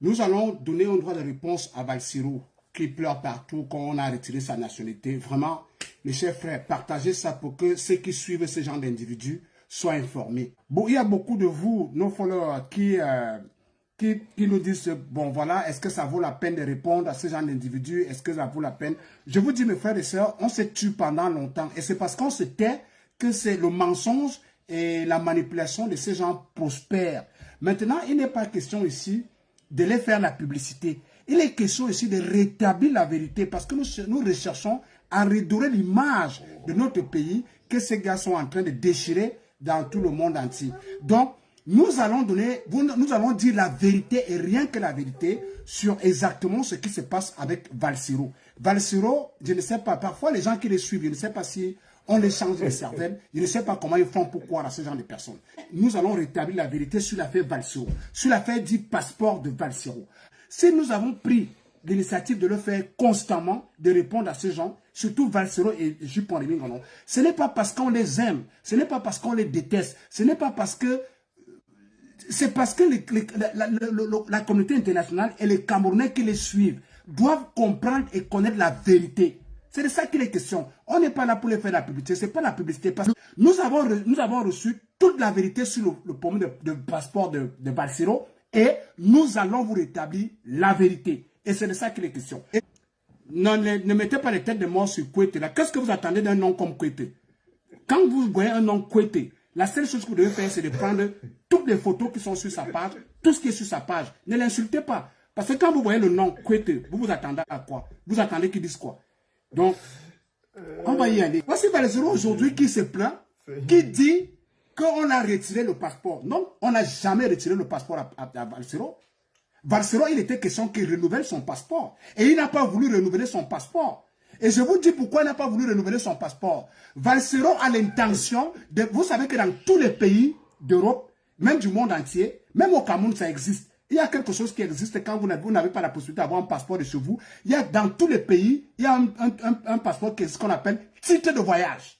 Nous allons donner un droit de réponse à Valsirou, qui pleure partout quand on a retiré sa nationalité. Vraiment, mes chers frères, partagez ça pour que ceux qui suivent ce genre d'individus soient informés. Bon, il y a beaucoup de vous, nos followers, qui nous disent, bon voilà, est-ce que ça vaut la peine de répondre à ce genre d'individus? Est-ce que ça vaut la peine? Je vous dis, mes frères et sœurs, on se tue pendant longtemps. Et c'est parce qu'on se tait que c'est le mensonge et la manipulation de ces gens prospèrent. Maintenant, il n'est pas question ici de les faire la publicité. Il est question ici de rétablir la vérité parce que nous recherchons à redorer l'image de notre pays que ces gars sont en train de déchirer dans tout le monde entier. Donc, nous allons dire la vérité et rien que la vérité sur exactement ce qui se passe avec Valsirou. Valsirou, je ne sais pas, parfois les gens qui les suivent, je ne sais pas si on les change de cervelle, je ne sais pas comment ils font pour croire à ce genre de personnes. Nous allons rétablir la vérité sur l'affaire Valsirou, sur l'affaire du passeport de Valsirou. Si nous avons pris l'initiative de le faire constamment, de répondre à ces gens, surtout Valsirou et Dupont-Aimé-Ngonon, ce n'est pas parce qu'on les aime, ce n'est pas parce qu'on les déteste, ce n'est pas parce que c'est parce que la communauté internationale et les Camerounais qui les suivent doivent comprendre et connaître la vérité. C'est de ça qu'il est question. On n'est pas là pour les faire la publicité. Ce n'est pas la publicité. Parce que nous avons reçu toute la vérité sur le problème de passeport de Valsirou et nous allons vous rétablir la vérité. Et c'est de ça qu'il est question. Et ne mettez pas les têtes de mort sur Kouété. Qu'est-ce que vous attendez d'un nom comme Kouété? Quand vous voyez un nom Kouété, la seule chose que vous devez faire, c'est de prendre toutes les photos qui sont sur sa page, tout ce qui est sur sa page. Ne l'insultez pas. Parce que quand vous voyez le nom Kouété, vous vous attendez à quoi? Vous attendez qu'il dise quoi? Donc, on va y aller. Voici Valsirou aujourd'hui qui se plaint, qui dit qu'on a retiré le passeport. Non, on n'a jamais retiré le passeport à Valsirou. Valsirou, il était question qu'il renouvelle son passeport. Et il n'a pas voulu renouveler son passeport. Et je vous dis pourquoi il n'a pas voulu renouveler son passeport. Valsirou a l'intention de... Vous savez que dans tous les pays d'Europe, même du monde entier, même au Cameroun, ça existe. Il y a quelque chose qui existe quand vous n'avez pas la possibilité d'avoir un passeport de chez vous. Il y a dans tous les pays, il y a un passeport qui est ce qu'on appelle titre de voyage.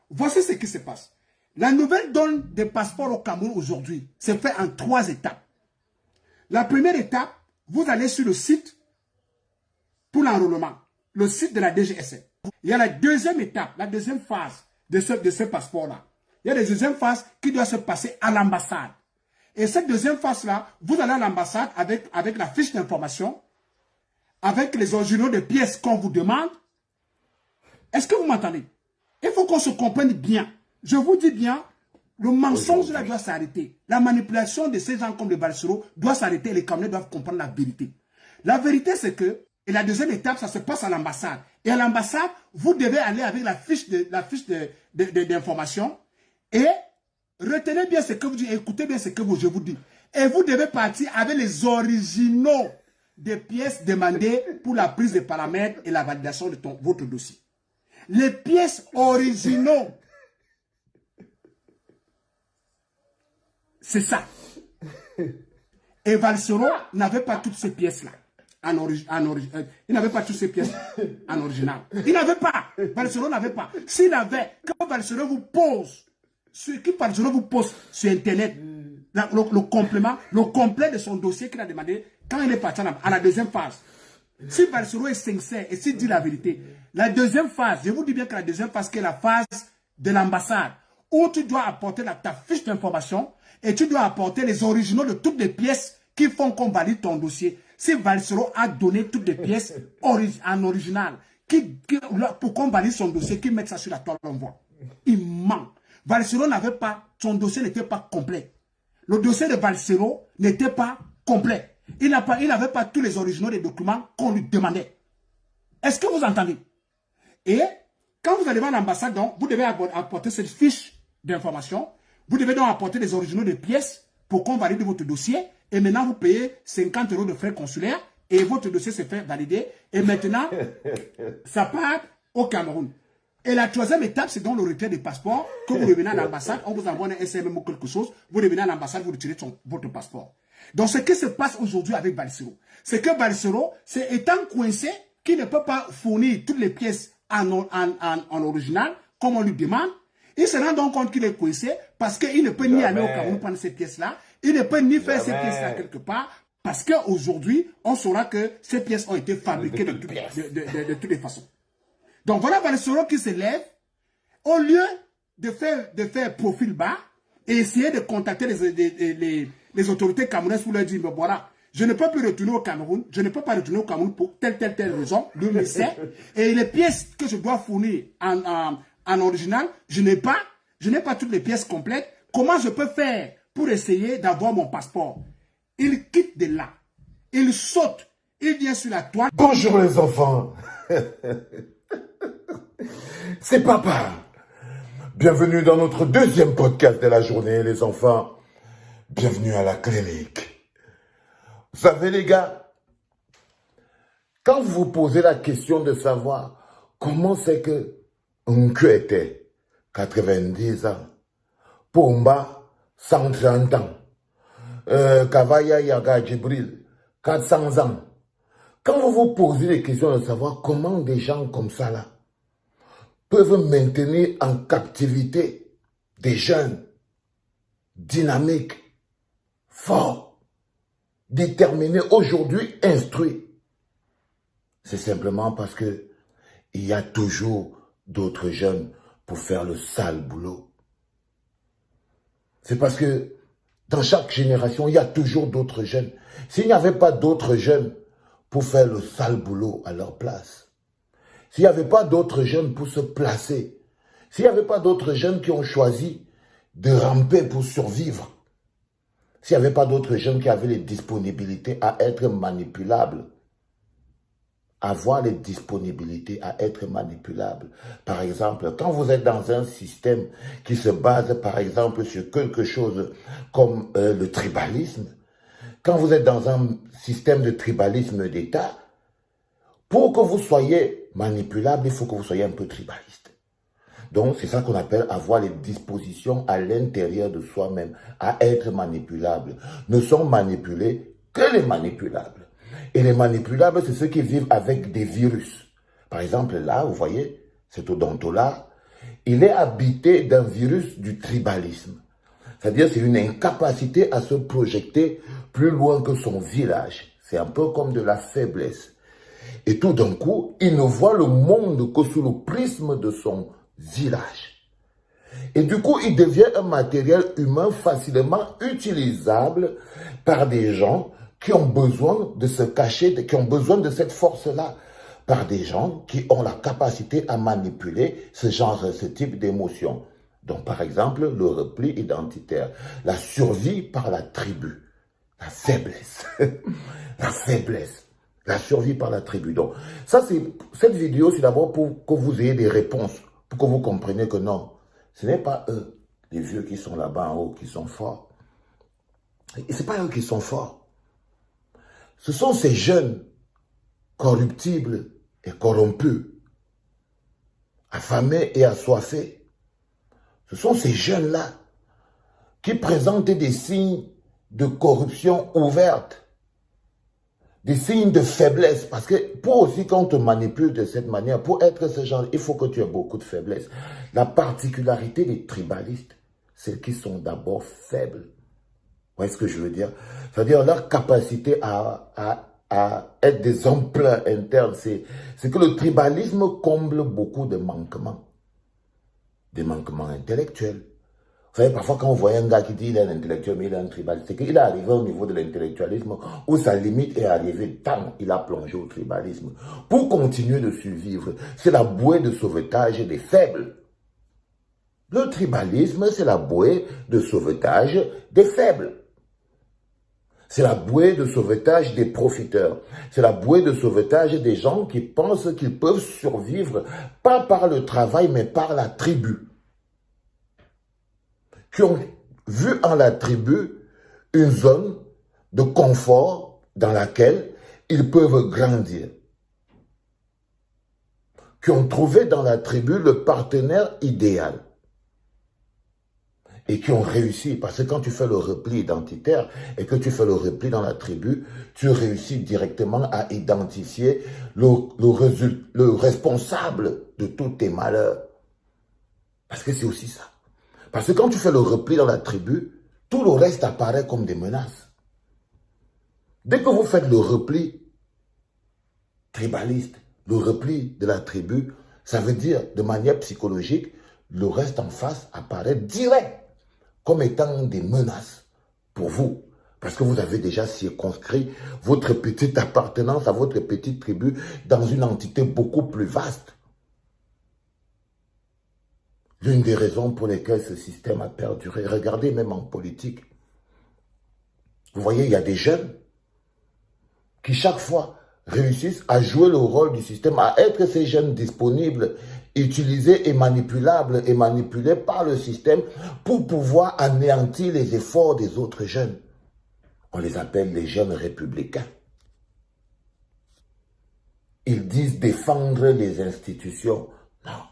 Voici ce qui se passe. La nouvelle donne des passeports au Cameroun aujourd'hui se fait en 3 étapes. La première étape, vous allez sur le site pour l'enrôlement, le site de la DGSN. Il y a la deuxième étape, la deuxième phase de ce passeport-là. Il y a la deuxième phase qui doit se passer à l'ambassade. Et cette deuxième phase-là, vous allez à l'ambassade avec la fiche d'information, avec les originaux de pièces qu'on vous demande. Est-ce que vous m'entendez? Il faut qu'on se comprenne bien. Je vous dis bien, le mensonge là doit s'arrêter. La manipulation de ces gens comme le Valsirou doit s'arrêter. Les Camerounais doivent comprendre la vérité. La vérité, c'est que, et la deuxième étape, ça se passe à l'ambassade. Et à l'ambassade, vous devez aller avec la fiche d'information et retenez bien ce que vous dites, écoutez bien ce que je vous dis. Et vous devez partir avec les originaux des pièces demandées pour la prise de paramètres et la validation de votre dossier. Les pièces originaux. C'est ça. Et Valsirou n'avait pas toutes ces pièces-là. Il n'avait pas toutes ces pièces en original. Il n'avait pas. Valsirou n'avait pas. S'il avait, quand Valsirou vous pose, Valsirou vous pose sur Internet, le complément, le complet de son dossier qu'il a demandé, quand il est parti à la deuxième phase. Si Valsirou est sincère et s'il dit la vérité, la deuxième phase, je vous dis bien que la deuxième phase, qui est la phase de l'ambassade, où tu dois apporter ta fiche d'information et tu dois apporter les originaux de toutes les pièces qui font qu'on valide ton dossier. Si Valsirou a donné toutes les pièces en original, pour qu'on valide son dossier, qu'il mette ça sur la toile, on voit. Il ment. Valsirou n'avait pas, son dossier n'était pas complet. Le dossier de Valsirou n'était pas complet. Il n'avait pas tous les originaux des documents qu'on lui demandait. Est-ce que vous entendez? Et quand vous allez voir l'ambassade, vous devez apporter cette fiche d'information. Vous devez donc apporter les originaux de pièces pour qu'on valide votre dossier. Et maintenant, vous payez 50 € de frais consulaires et votre dossier se fait valider. Et maintenant, ça part au Cameroun. Et la troisième étape, c'est donc le retrait des passeports. Quand vous revenez à l'ambassade, on vous envoie un SMM ou quelque chose. Vous revenez à l'ambassade, vous retirez votre passeport. Donc, ce qui se passe aujourd'hui avec Valsirou, c'est que Valsirou, c'est étant coincé, qu'il ne peut pas fournir toutes les pièces en original, comme on lui demande. Il se rend donc compte qu'il est coincé parce qu'il ne peut ni aller au Cameroun prendre ces pièces-là. Il ne peut ni faire ces pièces-là quelque part Parce qu'aujourd'hui, on saura que ces pièces ont été fabriquées de toutes les façons. Donc voilà Valsoro qui se lève, au lieu de faire profil bas et essayer de contacter les autorités camerounaises pour leur dire, mais voilà, je ne peux plus retourner au Cameroun, je ne peux pas retourner au Cameroun pour telle raison, lui le sait, et les pièces que je dois fournir en original, je n'ai pas toutes les pièces complètes. Comment je peux faire pour essayer d'avoir mon passeport? Il quitte de là, il saute, il vient sur la toile. Bonjour les enfants, c'est papa. Bienvenue dans notre deuxième podcast de la journée, les enfants. Bienvenue à la clinique. Vous savez les gars, quand vous vous posez la question de savoir comment c'est que Nku était 90 ans, Pomba 130 ans, Kavaya Yaga Djibril 400 ans, quand vous vous posez les questions de savoir comment des gens comme ça là peuvent maintenir en captivité des jeunes dynamiques, forts, déterminés, aujourd'hui instruits, c'est simplement parce que il y a toujours d'autres jeunes pour faire le sale boulot. C'est parce que dans chaque génération, il y a toujours d'autres jeunes. S'il n'y avait pas d'autres jeunes pour faire le sale boulot à leur place, s'il n'y avait pas d'autres jeunes pour se placer, s'il n'y avait pas d'autres jeunes qui ont choisi de ramper pour survivre, s'il n'y avait pas d'autres jeunes qui avaient les disponibilités à être manipulables, avoir les disponibilités à être manipulables. Par exemple, quand vous êtes dans un système qui se base, par exemple, sur quelque chose comme le tribalisme, quand vous êtes dans un système de tribalisme d'État, pour que vous soyez manipulable, il faut que vous soyez un peu tribaliste. Donc, c'est ça qu'on appelle avoir les dispositions à l'intérieur de soi-même, à être manipulable. Ne sont manipulés que les manipulables. Et les manipulables, c'est ceux qui vivent avec des virus. Par exemple, là, vous voyez, cet odonto-là, il est habité d'un virus du tribalisme. C'est-à-dire, c'est une incapacité à se projeter plus loin que son village. C'est un peu comme de la faiblesse. Et tout d'un coup, il ne voit le monde que sous le prisme de son village. Et du coup, il devient un matériel humain facilement utilisable par des gens qui ont besoin de se cacher, qui ont besoin de cette force-là, par des gens qui ont la capacité à manipuler ce type d'émotions. Donc, par exemple, le repli identitaire, la survie par la tribu, la faiblesse, la faiblesse. La survie par la tribu. Donc, cette vidéo, c'est d'abord pour que vous ayez des réponses, pour que vous compreniez que non, ce n'est pas eux, les vieux qui sont là-bas en haut, qui sont forts. Et ce n'est pas eux qui sont forts. Ce sont ces jeunes corruptibles et corrompus, affamés et assoiffés. Ce sont ces jeunes-là qui présentent des signes de corruption ouverte, des signes de faiblesse, parce que pour aussi qu'on te manipule de cette manière, pour être ce genre, il faut que tu aies beaucoup de faiblesse. La particularité des tribalistes, c'est qu'ils sont d'abord faibles. Vous voyez ce que je veux dire? C'est-à-dire leur capacité à être des hommes pleins internes, c'est que le tribalisme comble beaucoup de manquements. Des manquements intellectuels. Vous savez, parfois quand on voit un gars qui dit qu'il est un intellectuel, mais il est un tribaliste, c'est qu'il est arrivé au niveau de l'intellectualisme où sa limite est arrivée tant il a plongé au tribalisme. Pour continuer de survivre, c'est la bouée de sauvetage des faibles. Le tribalisme, c'est la bouée de sauvetage des faibles. C'est la bouée de sauvetage des profiteurs. C'est la bouée de sauvetage des gens qui pensent qu'ils peuvent survivre, pas par le travail, mais par la tribu. Qui ont vu en la tribu une zone de confort dans laquelle ils peuvent grandir. Qui ont trouvé dans la tribu le partenaire idéal. Et qui ont réussi, parce que quand tu fais le repli identitaire et que tu fais le repli dans la tribu, tu réussis directement à identifier le responsable de tous tes malheurs. Parce que c'est aussi ça. Parce que quand tu fais le repli dans la tribu, tout le reste apparaît comme des menaces. Dès que vous faites le repli tribaliste, le repli de la tribu, ça veut dire de manière psychologique, le reste en face apparaît direct comme étant des menaces pour vous. Parce que vous avez déjà circonscrit votre petite appartenance à votre petite tribu dans une entité beaucoup plus vaste. L'une des raisons pour lesquelles ce système a perduré, regardez même en politique. Vous voyez, il y a des jeunes qui chaque fois réussissent à jouer le rôle du système, à être ces jeunes disponibles, utilisés et manipulables et manipulés par le système pour pouvoir anéantir les efforts des autres jeunes. On les appelle les jeunes républicains. Ils disent défendre les institutions. Non.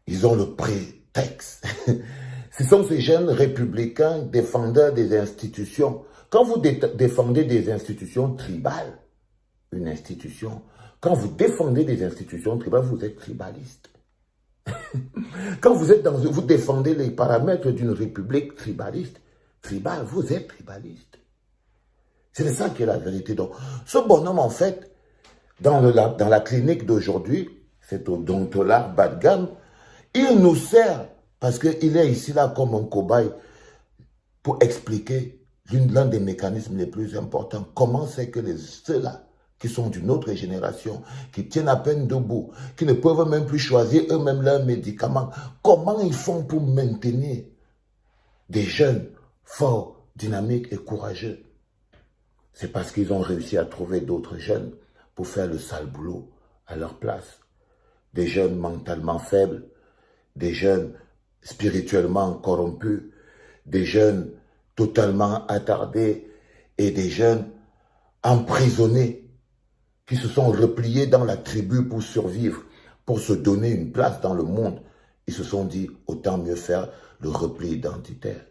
Ils ont le prétexte. Ce sont ces jeunes républicains défendeurs des institutions. Quand vous défendez des institutions tribales, une institution, quand vous défendez des institutions tribales, vous êtes tribaliste. Quand vous défendez les paramètres d'une république tribale, vous êtes tribaliste. C'est ça qui est la vérité. Donc, ce bonhomme, en fait, dans la clinique d'aujourd'hui, c'est odontologue bas de gamme, il nous sert, parce qu'il est ici là comme un cobaye, pour expliquer l'un des mécanismes les plus importants. Comment c'est que ceux-là, qui sont d'une autre génération, qui tiennent à peine debout, qui ne peuvent même plus choisir eux-mêmes leurs médicaments, comment ils font pour maintenir des jeunes forts, dynamiques et courageux? C'est parce qu'ils ont réussi à trouver d'autres jeunes pour faire le sale boulot à leur place. Des jeunes mentalement faibles, des jeunes spirituellement corrompus, des jeunes totalement attardés et des jeunes emprisonnés qui se sont repliés dans la tribu pour survivre, pour se donner une place dans le monde. Ils se sont dit, autant mieux faire le repli identitaire.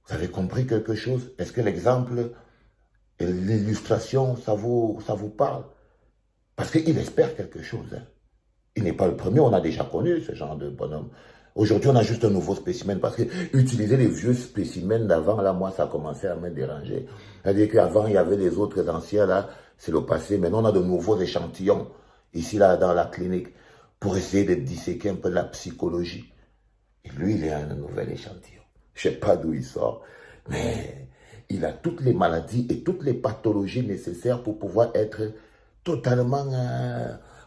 Vous avez compris quelque chose? Est-ce que l'exemple et l'illustration, ça vous parle? Parce qu'il espère quelque chose. Hein. Il n'est pas le premier, on a déjà connu ce genre de bonhomme. Aujourd'hui, on a juste un nouveau spécimen parce que utiliser les vieux spécimens d'avant, là, moi, ça a commencé à me déranger. C'est-à-dire qu'avant, il y avait les autres anciens, là, c'est le passé. Maintenant, on a de nouveaux échantillons, ici, là, dans la clinique, pour essayer de disséquer un peu la psychologie. Et lui, il est un nouvel échantillon. Je ne sais pas d'où il sort, mais il a toutes les maladies et toutes les pathologies nécessaires pour pouvoir être totalement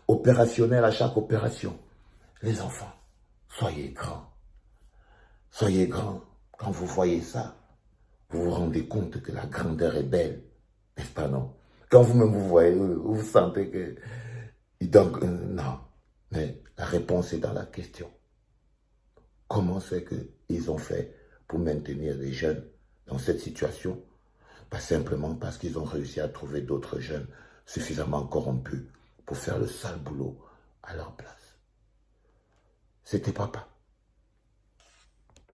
opérationnel à chaque opération. Les enfants, soyez grands. Soyez grands. Quand vous voyez ça, vous vous rendez compte que la grandeur est belle. N'est-ce pas, non? Quand vous-même vous voyez, vous sentez que... Donc, non. Mais la réponse est dans la question. Comment c'est qu'ils ont fait pour maintenir les jeunes dans cette situation? Pas simplement parce qu'ils ont réussi à trouver d'autres jeunes suffisamment corrompus pour faire le sale boulot à leur place. C'était papa.